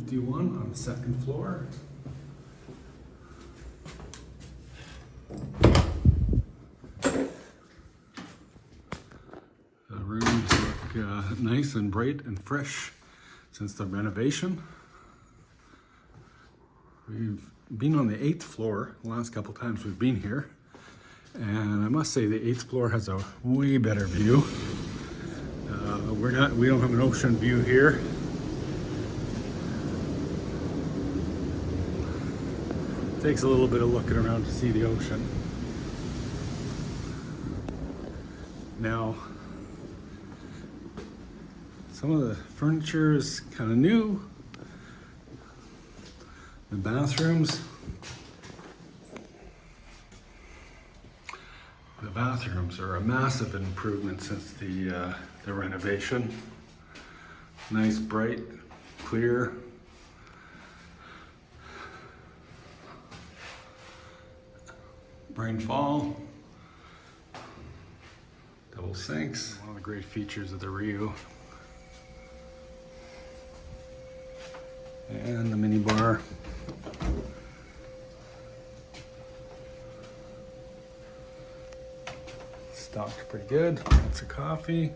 empty one on the second floor. The rooms look nice and bright and fresh since the renovation. We've been on the 8th floor the last couple times we've been here, and I must say the 8th floor has a way better view. We don't have an ocean view here. Takes a little bit of looking around to see the ocean. Now, some of the furniture is kind of new. The bathrooms. The bathrooms are a massive improvement since the renovation. Nice, bright, clear. Rainfall. Double sinks. One of the great features of the Riu. And the mini bar. Stocked pretty good. Lots of coffee.